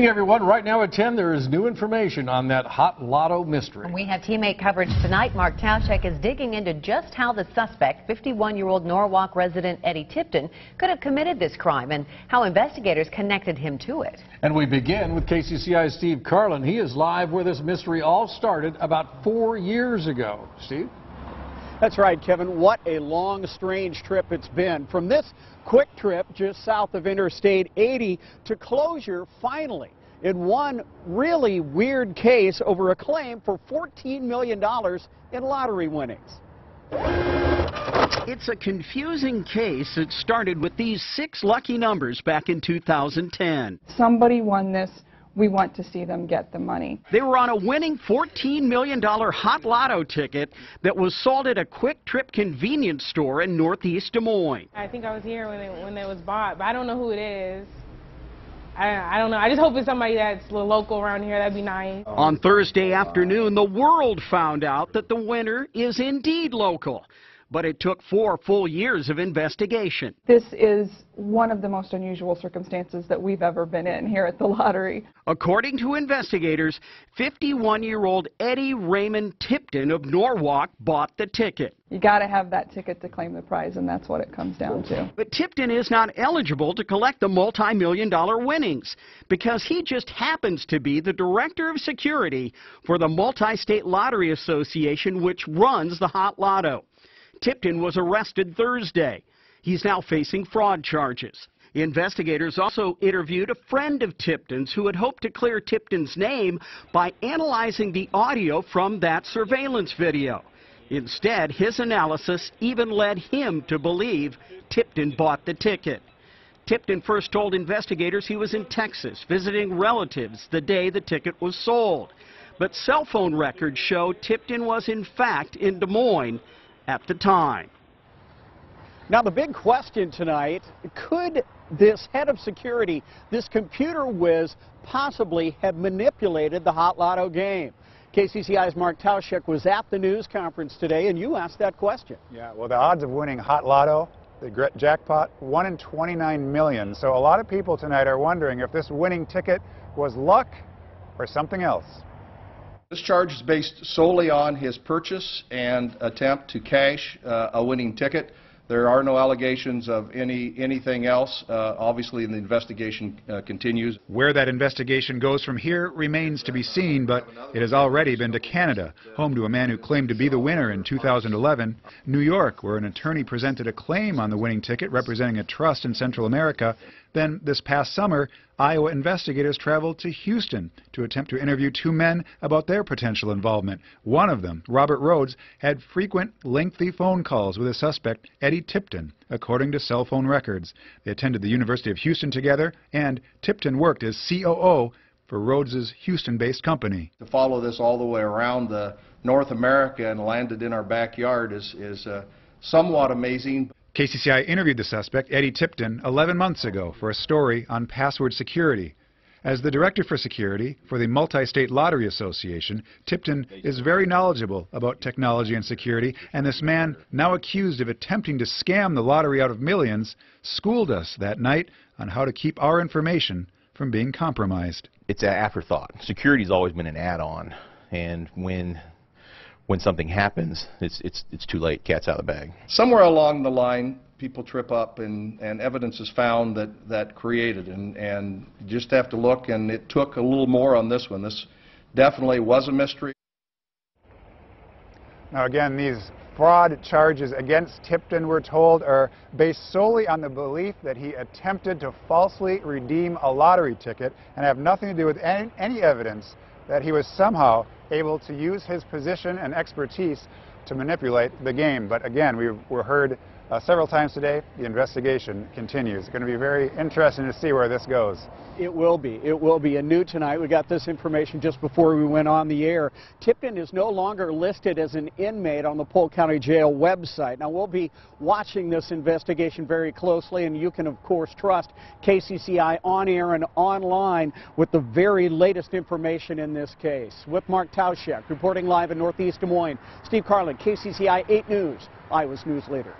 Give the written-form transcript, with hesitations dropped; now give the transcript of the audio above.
evening, everyone. Right now at 10, there is new information on that hot lotto mystery. We have teammate coverage tonight. Mark Tauschek is digging into just how the suspect, 51-year-old Norwalk resident Eddie Tipton, could have committed this crime and how investigators connected him to it. And we begin with KCCI's Steve Carlin. He is live where this mystery all started about 4 years ago. Steve? That's right, Kevin. What a long, strange trip it's been. From this quick trip just south of Interstate 80 to closure, finally, in one really weird case over a claim for $14 million in lottery winnings. It's a confusing case that started with these 6 lucky numbers back in 2010. Somebody won this. We want to see them get the money. They were on a winning $14 million hot lotto ticket that was sold at a Quick Trip convenience store in northeast Des Moines. I think I was here when it was bought, but I don't know who it is. I don't know. I just hope it's somebody that's local around here. That'd be nice. On Thursday afternoon, the world found out that the winner is indeed local. But it took 4 full years of investigation. This is one of the most unusual circumstances that we've ever been in here at the lottery. According to investigators, 51-year-old Eddie Raymond Tipton of Norwalk bought the ticket. You got to have that ticket to claim the prize, and that's what it comes down to. But Tipton is not eligible to collect the multi-million-dollar winnings because he just happens to be the director of security for the Multi-State Lottery Association, which runs the hot lotto. Tipton was arrested Thursday. He's now facing fraud charges. Investigators also interviewed a friend of Tipton's who had hoped to clear Tipton's name by analyzing the audio from that surveillance video. Instead, his analysis even led him to believe Tipton bought the ticket. Tipton first told investigators he was in Texas visiting relatives the day the ticket was sold. But cell phone records show Tipton was in fact in Des Moines at the time. Now the big question tonight, could this head of security, this computer whiz, possibly have manipulated the hot lotto game? KCCI's Mark Tauschek was at the news conference today, and you asked that question. Yeah, well, the odds of winning hot lotto, the jackpot, 1 in 29 million. So a lot of people tonight are wondering if this winning ticket was luck or something else. This charge is based solely on his purchase and attempt to cash a winning ticket. There are no allegations of anything else. Obviously, the investigation continues. Where that investigation goes from here remains to be seen, but it has already been to Canada, home to a man who claimed to be the winner in 2011, New York, where an attorney presented a claim on the winning ticket representing a trust in Central America. Then, this past summer, Iowa investigators traveled to Houston to attempt to interview 2 men about their potential involvement. One of them, Robert Rhodes, had frequent, lengthy phone calls with a suspect, Eddie Tipton, according to cell phone records. They attended the University of Houston together, and Tipton worked as COO for Rhodes' Houston-based company. To follow this all the way around North America and landed in our backyard is somewhat amazing. KCCI interviewed the suspect, Eddie Tipton, 11 months ago for a story on password security. As the director for security for the Multi-State Lottery Association, Tipton is very knowledgeable about technology and security, and this man, now accused of attempting to scam the lottery out of millions, schooled us that night on how to keep our information from being compromised. It's an afterthought. Security's always been an add-on, and when something happens, it's too late. Cat's out of the bag. Somewhere along the line, people trip up and evidence is found that created, and you just have to look, and it took a little more on this one. This definitely was a mystery. Now again, these fraud charges against Tipton, we're told, are based solely on the belief that he attempted to falsely redeem a lottery ticket and have nothing to do with any evidence that he was somehow able to use his position and expertise to manipulate the game. But again, we were heard several times today. The investigation continues. It's going to be very interesting to see where this goes. It will be. It will be. And new tonight, we got this information just before we went on the air. Tipton is no longer listed as an inmate on the Polk County Jail website. Now, we'll be watching this investigation very closely, and you can, of course, trust KCCI on air and online with the very latest information in this case. With Mark Tauschek, reporting live in northeast Des Moines, Steve Carlin, KCCI 8 News, Iowa's news leader.